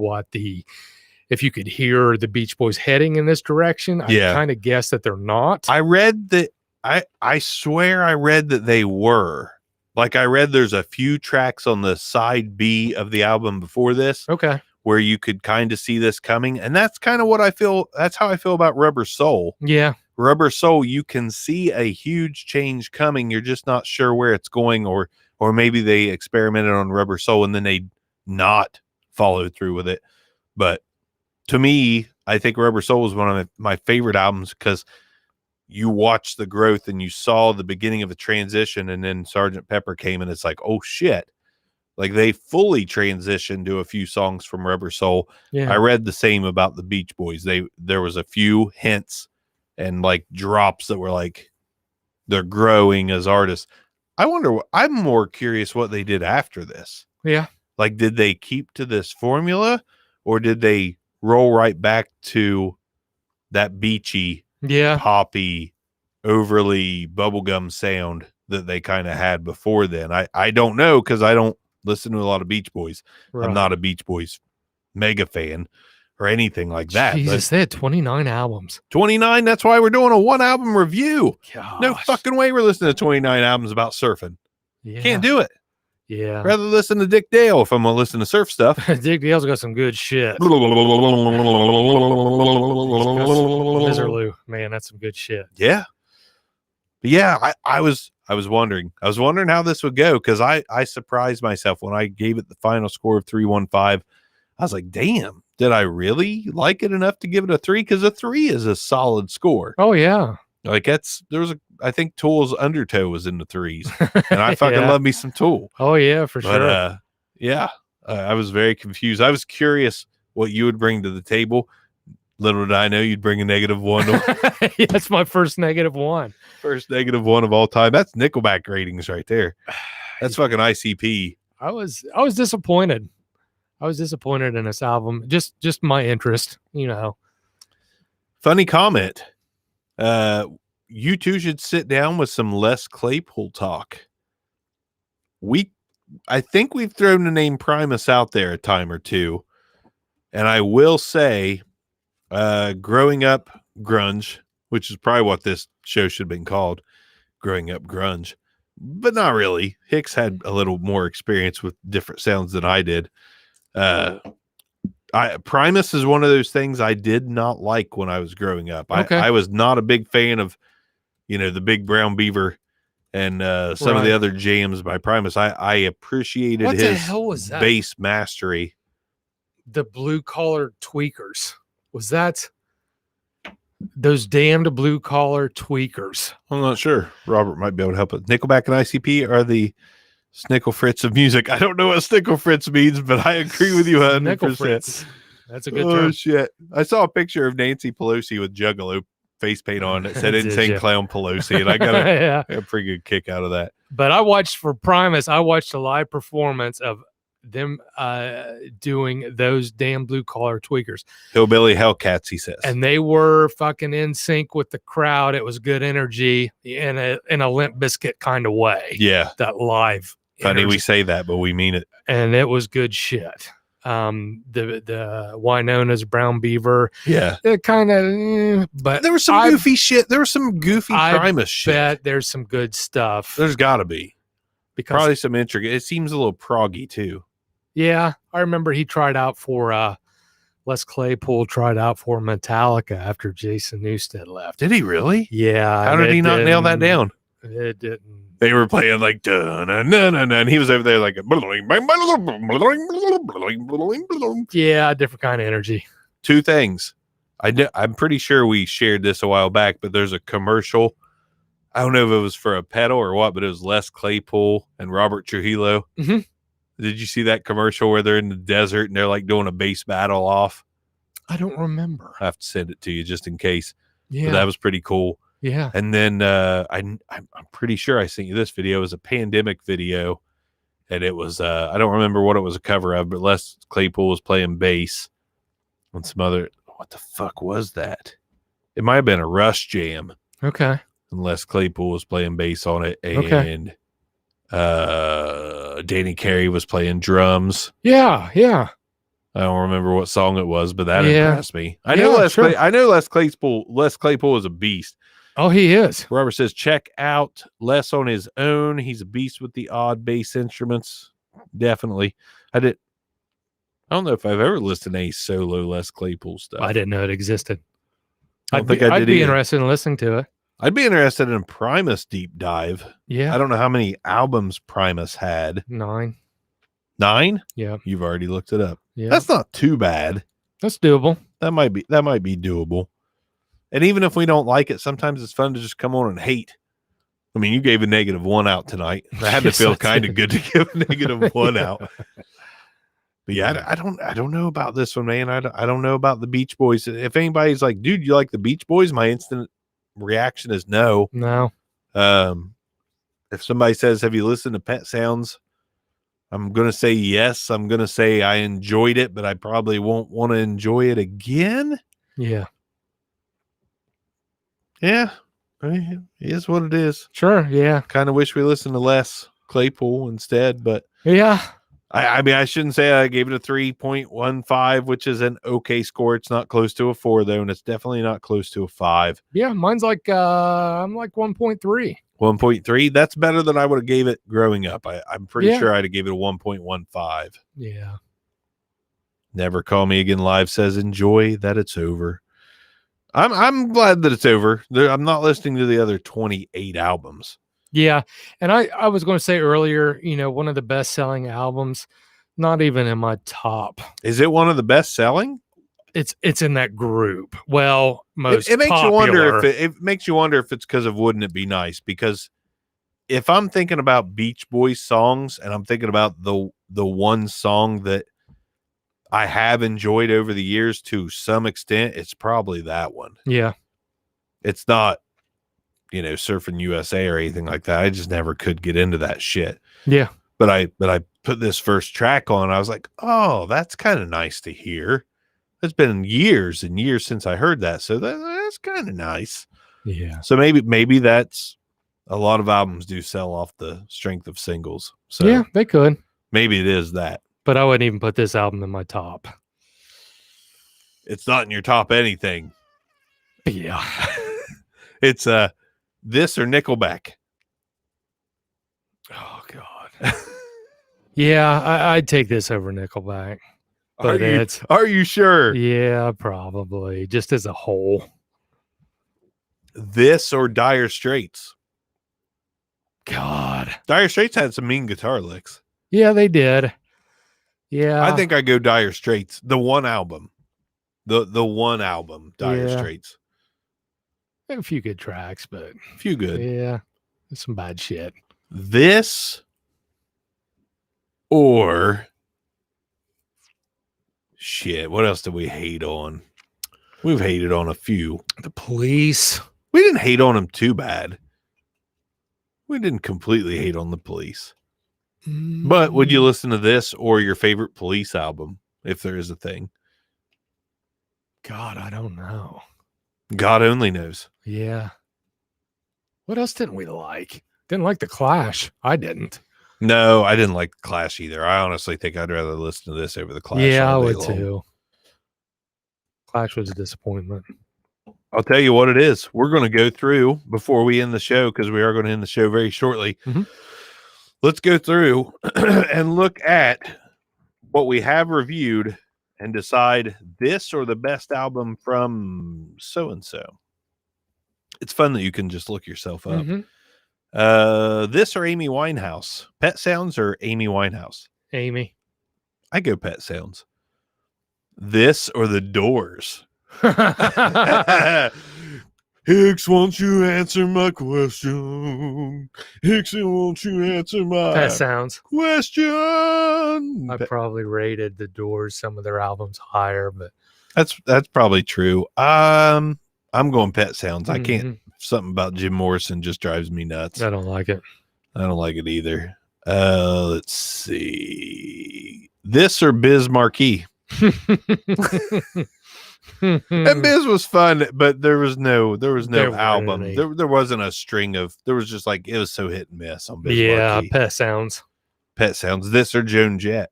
if you could hear the Beach Boys heading in this direction. I kind of guess that they're not. I read that. I swear I read that they were. Like, I read there's a few tracks on the side B of the album before this. Okay. Where you could kind of see this coming. And that's kind of what I feel. That's how I feel about Rubber Soul. Yeah. Rubber Soul, you can see a huge change coming. You're just not sure where it's going, or maybe they experimented on Rubber Soul and then they not followed through with it. But to me, I think Rubber Soul is one of my favorite albums because you watch the growth and you saw the beginning of a transition, and then Sgt. Pepper came and it's like, oh shit. Like, they fully transitioned to a few songs from Rubber Soul. Yeah. I read the same about the Beach Boys. There was a few hints and like drops that were like they're growing as artists. I'm more curious what they did after this. Yeah. Like, did they keep to this formula, or did they roll right back to that beachy, poppy, overly bubblegum sound that they kind of had before then? I don't know, because I don't listen to a lot of Beach Boys. Right. I'm not a Beach Boys mega fan or anything like that. Jesus, they had 29 albums. 29? That's why we're doing a 1-album review. Gosh. No fucking way we're listening to 29 albums about surfing. Yeah. Can't do it. Yeah. Rather listen to Dick Dale if I'm going to listen to surf stuff. Dick Dale's got some good shit. Miserloo. Man, that's some good shit. Yeah. But yeah, I was wondering. I was wondering how this would go, because I surprised myself when I gave it the final score of 3.15. I was like, damn, did I really like it enough to give it a 3? Because a 3 is a solid score. Oh, yeah. Like, I think Tool's Undertow was in the 3s, and I fucking love me some Tool. Oh, yeah, for sure. I was very confused. I was curious what you would bring to the table. Little did I know you'd bring a -1. Yeah, that's my first -1. First -1 of all time. That's Nickelback ratings right there. That's fucking ICP. I was disappointed. I was disappointed in this album. Just my interest, Funny comment. You two should sit down with some Les Claypool talk. I think we've thrown the name Primus out there a time or two. And I will say, growing up grunge, which is probably what this show should have been called, growing up grunge, but not really. Hicks had a little more experience with different sounds than I did. Primus is one of those things I did not like when I was growing up. Okay. I was not a big fan of, the Big Brown Beaver and some of the other jams by Primus. I appreciated what his the hell was that? bass mastery. The Blue Collar Tweakers. Was that those damned Blue Collar Tweakers? I'm not sure. Robert might be able to help us. Nickelback and ICP are the Snickle Fritz of music. I don't know what Snickle Fritz means, but I agree with you 100%. That's a good term. Oh, shit. I saw a picture of Nancy Pelosi with Juggalo face paint on. It said Insane Clown Pelosi, and I got a pretty good kick out of that. But I watched a live performance of them doing those damn Blue Collar Tweakers. Hillbilly Hellcats, he says. And they were fucking in sync with the crowd. It was good energy in a Limp Bizkit kind of way. Yeah. That live Funny energy. we say that, but we mean it. And it was good shit. The Winona's Brown Beaver. Yeah. It kind of, but there was some goofy shit. There was some goofy Primus shit. I bet there's some good stuff. There's got to be. Because probably some intricate. It seems a little proggy too. Yeah. I remember he tried out for, Les Claypool tried out for Metallica after Jason Newsted left. Did he really? Yeah. How did he not nail that down? It didn't. They were playing like and he was over there like yeah, different kind of energy. Two things. I'm pretty sure we shared this a while back, but there's a commercial. I don't know if it was for a pedal or what, but it was Les Claypool and Robert Trujillo. Mm-hmm. Did you see that commercial where they're in the desert and they're like doing a bass battle off? I don't remember. I have to send it to you just in case. Yeah, but that was pretty cool. Yeah. And then I'm pretty sure I sent you this video. It was a pandemic video. And it was, I don't remember what it was a cover of, but Les Claypool was playing bass on some other, what the fuck was that? It might have been a Rush jam. Okay. And Les Claypool was playing bass on it. And Danny Carey was playing drums. Yeah. Yeah. I don't remember what song it was, but that impressed me. I know Les Claypool is a beast. Oh, he is. Robert says, check out Les on his own. He's a beast with the odd bass instruments. Definitely. I don't know if I've ever listened to any solo Les Claypool stuff. I didn't know it existed. I'd be interested in listening to it. I'd be interested in a Primus deep dive. Yeah. I don't know how many albums Primus had. 9. 9? Yeah. You've already looked it up. Yeah. That's not too bad. That's doable. That might be doable. And even if we don't like it, sometimes it's fun to just come on and hate. I mean, you gave a -1 out tonight. I had to feel kind of good to give a -1 out. But yeah, I don't know about this one, man. I don't know about the Beach Boys. If anybody's like, dude, you like the Beach Boys? My instant reaction is no. No. If somebody says, have you listened to Pet Sounds? I'm going to say yes. I'm going to say I enjoyed it, but I probably won't want to enjoy it again. Yeah. Yeah. It is what it is. Sure. Yeah. Kind of wish we listened to Les Claypool instead, but yeah. I mean, I shouldn't say I gave it a 3.15, which is an okay score. It's not close to a 4 though, and it's definitely not close to a 5. Yeah, mine's like I'm like 1.3. 1.3. That's better than I would have gave it growing up. I'm pretty sure I'd have gave it a 1.15. Yeah. Never Call Me Again Live says enjoy that it's over. I'm glad that it's over. I'm not listening to the other 28 albums. Yeah. And I was going to say earlier, one of the best selling albums, not even in my top. Is it one of the best selling? It's in that group. Well, most it makes popular. you wonder if it makes you wonder if it's because of Wouldn't It Be Nice? Because if I'm thinking about Beach Boys songs and I'm thinking about the one song that I have enjoyed over the years to some extent, it's probably that one. Yeah. It's not, Surfing USA or anything like that. I just never could get into that shit. Yeah. But I put this first track on. I was like, oh, that's kind of nice to hear. It's been years and years since I heard that. So that's kind of nice. Yeah. So maybe that's a lot of albums do sell off the strength of singles. So yeah, they could. Maybe it is that. But I wouldn't even put this album in my top. It's not in your top anything. Yeah. It's this or Nickelback. Oh God. Yeah, I'd take this over Nickelback. But Are you sure? Yeah, probably. Just as a whole. This or Dire Straits? God. Dire Straits had some mean guitar licks. Yeah, they did. Yeah. I think I go Dire Straits. The one album. The one album, Dire Straits. A few good tracks, but a few good. Yeah. Some bad shit. This or shit. What else did we hate on? We've hated on a few. The Police. We didn't hate on them too bad. We didn't completely hate on the Police. But would you listen to this or your favorite Police album, if there is a thing? God, I don't know. God only knows. Yeah. What else didn't we like? Didn't like The Clash. I didn't. No, I didn't like The Clash either. I honestly think I'd rather listen to this over The Clash. Yeah, I would too. Clash was a disappointment. I'll tell you what it is. We're going to go through before we end the show, because we are going to end the show very shortly. Mm-hmm. Let's go through and look at what we have reviewed and decide this or the best album from so-and-so. It's fun that you can just look yourself up. Mm-hmm. This or Amy Winehouse? Pet Sounds or Amy Winehouse? Amy. I go Pet Sounds. This or The Doors? Hicks, won't you answer my question? Hicks, won't you answer my Pet Sounds question? I probably rated The Doors, some of their albums, higher, but that's probably true. I'm going Pet Sounds. I can't. Something about Jim Morrison just drives me nuts. I don't like it. I don't like it either. Let's see. This or Biz Marquee? And Biz was fun, but there was no album. There wasn't a string of. There was just like, it was so hit and miss on Biz Marquee. Pet Sounds. Pet Sounds. This or Joan Jett?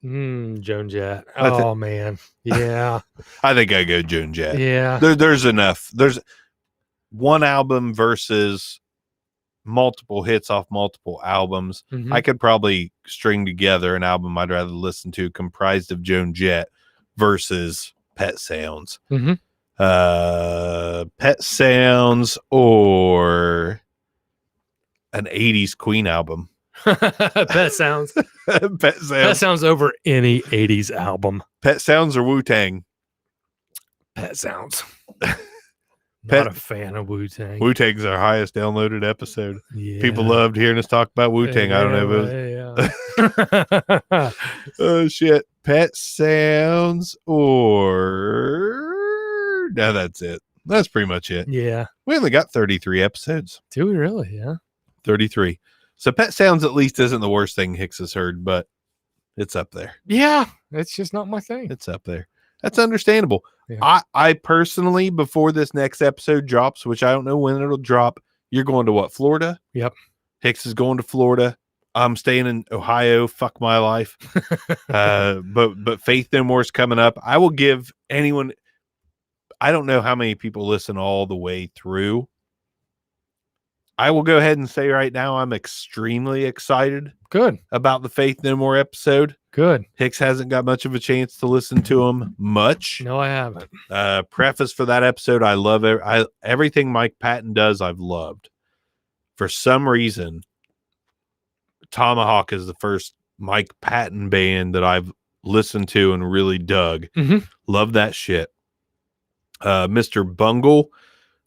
Joan Jett. Oh man, yeah. I think I go Joan Jett. Yeah. There's enough. There's one album versus multiple hits off multiple albums. Mm-hmm. I could probably string together an album I'd rather listen to comprised of Joan Jett versus Pet Sounds. Mm-hmm. Pet Sounds or an 80s Queen album. Pet Sounds. Pet Sounds. Pet Sounds over any 80s album. Pet Sounds or Wu-Tang? Pet Sounds. Not a fan of Wu-Tang. Wu-Tang's our highest downloaded episode. Yeah. People loved hearing us talk about Wu-Tang. Yeah, I don't know. Oh, shit. Pet Sounds or... No, that's it. That's pretty much it. Yeah. We only got 33 episodes. Do we really? Yeah. 33. So Pet Sounds at least isn't the worst thing Hicks has heard, but it's up there. Yeah. It's just not my thing. It's up there. That's understandable. Yeah. I personally, before this next episode drops, which I don't know when it'll drop, you're going to what, Florida? Yep. Hicks is going to Florida. I'm staying in Ohio. Fuck my life. But Faith No More is coming up. I will give anyone, I don't know how many people listen all the way through. I will go ahead and say right now, I'm extremely excited. Good. About the Faith No More episode. Good. Hicks hasn't got much of a chance to listen to him much. No, I haven't. Preface for that episode, I love it. Everything Mike Patton does, I've loved. For some reason, Tomahawk is the first Mike Patton band that I've listened to and really dug. Mm-hmm. Love that shit. Mr. Bungle,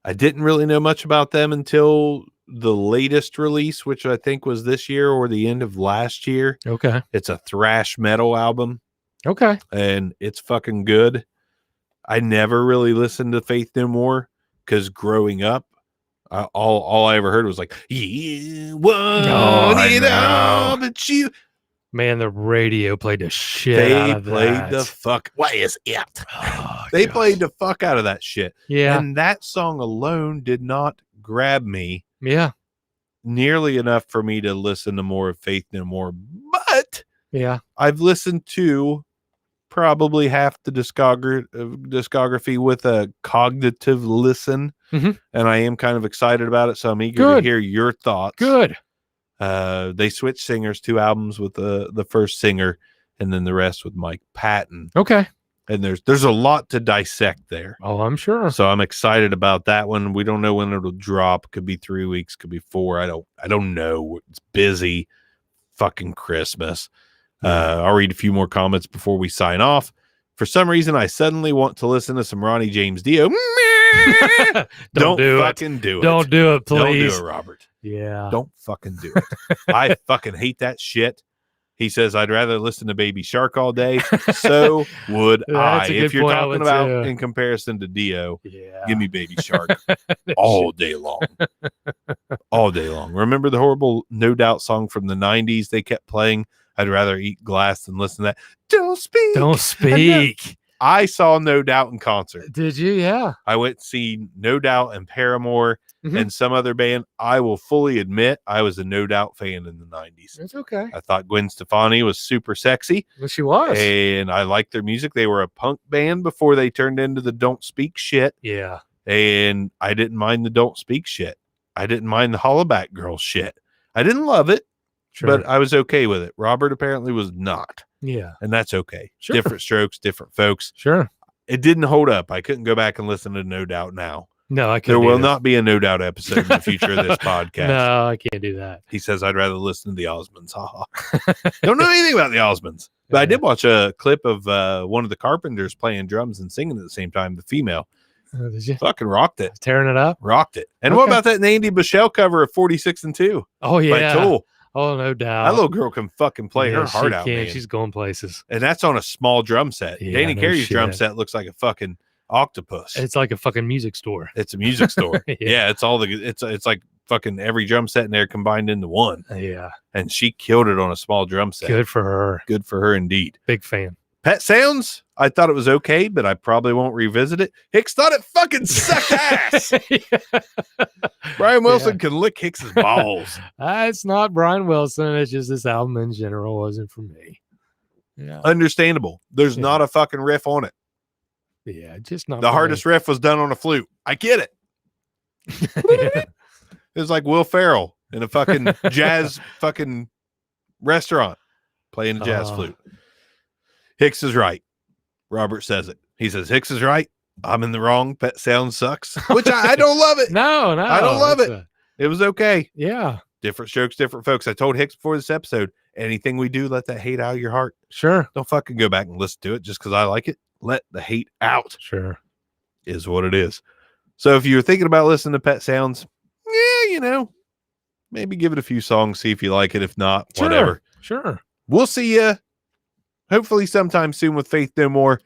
I didn't really know much about them until the latest release, which I think was this year or the end of last year. Okay. It's a thrash metal album, Okay. and it's fucking good. I never really listened to Faith No More because growing up, all I ever heard was like, "You want it all, but you." Man, the radio played the shit out of that. They played the fuck. What is it? Oh, They gosh. played the fuck out of that shit. Yeah. And that song alone did not grab me Yeah. nearly enough for me to listen to more of Faith No More. But Yeah. I've listened to probably half the discography with a cognitive listen. Mhm. And I am kind of excited about it. So I'm eager to hear your thoughts. Good. They switched singers, 2 albums with the first singer, and then the rest with Mike Patton. Okay. And there's a lot to dissect there. Oh, I'm sure. So I'm excited about that one. We don't know when it'll drop. Could be 3 weeks, could be 4. I don't know. It's busy. Fucking Christmas. I'll read a few more comments before we sign off. For some reason, I suddenly want to listen to some Ronnie James Dio. Don't fucking do it. Don't do it, please. Don't do it, Robert. Yeah. Don't fucking do it. I fucking hate that shit. He says, I'd rather listen to Baby Shark all day. So would I. If you're talking about in comparison to Dio, give me Baby Shark all day long. All day long. Remember the horrible No Doubt song from the 90s they kept playing? I'd rather eat glass than listen to that. Don't speak. Don't speak. I saw No Doubt in concert. Did you? Yeah. I went to see No Doubt and Paramore and some other band. I will fully admit I was a No Doubt fan in the 90s. It's okay. I thought Gwen Stefani was super sexy. Well, she was. And I liked their music. They were a punk band before they turned into the Don't Speak shit. Yeah. And I didn't mind the Don't Speak shit. I didn't mind the Hollaback Girls shit. I didn't love it, but I was okay with it. Robert apparently was not. Yeah. And that's okay. Sure. Different strokes, different folks. Sure. It didn't hold up. I couldn't go back and listen to No Doubt now. No, I can't. There will not be a No Doubt episode in the future of this podcast. No, I can't do that. He says, I'd rather listen to the Osmonds. Don't know anything about the Osmonds. But I did watch a clip of one of the Carpenters playing drums and singing at the same time, the female. Did you? Fucking rocked it. Tearing it up? Rocked it. And what about that Andy Bichelle cover of 46 and 2? Oh, yeah. By Tool. Oh, no doubt. That little girl can fucking play her heart out, man. She's going places. And that's on a small drum set. Yeah, Danny no Carey's shit. drum set looks like a fucking octopus. It's like a fucking music store. It's a music store. Yeah. It's all it's like fucking every drum set in there combined into one. Yeah. And she killed it on a small drum set. Good for her. Good for her indeed. Big fan. Pet Sounds, I thought it was okay, but I probably won't revisit it. Hicks thought it fucking sucked ass. Brian Wilson can lick Hicks's balls. It's not Brian Wilson. It's just this album in general wasn't for me. Yeah. Understandable. There's not a fucking riff on it. Yeah, just not the hardest riff was done on a flute. I get it. It was like Will Ferrell in a fucking jazz fucking restaurant playing a jazz flute. Hicks is right. Robert says it. He says, Hicks is right. I'm in the wrong. Pet Sound sucks. Which I don't love it. No. I don't love it. It was okay. Yeah. Different strokes, different folks. I told Hicks before this episode, anything we do, let that hate out of your heart. Sure. Don't fucking go back and listen to it just because I like it. Let the hate out. Sure. Is what it is. So if you're thinking about listening to Pet Sounds, maybe give it a few songs, see if you like it. If not, whatever. Sure. We'll see you hopefully sometime soon with Faith No More.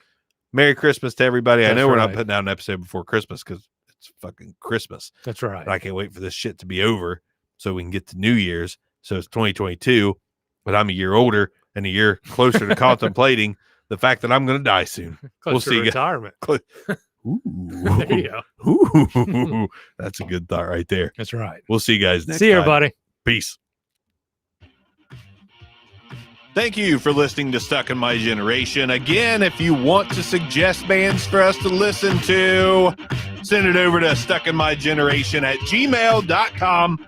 Merry Christmas to everybody. I know we're not putting out an episode before Christmas because it's fucking Christmas. That's right. But I can't wait for this shit to be over so we can get to New Year's. So it's 2022, but I'm a year older and a year closer to contemplating the fact that I'm going to die soon. We'll see. Retirement. Ooh. There you go. Ooh. That's a good thought right there. That's right. We'll see you guys next time. See you, everybody. Peace. Thank you for listening to Stuck in My Generation. Again, if you want to suggest bands for us to listen to, send it over to stuckinmygeneration@gmail.com.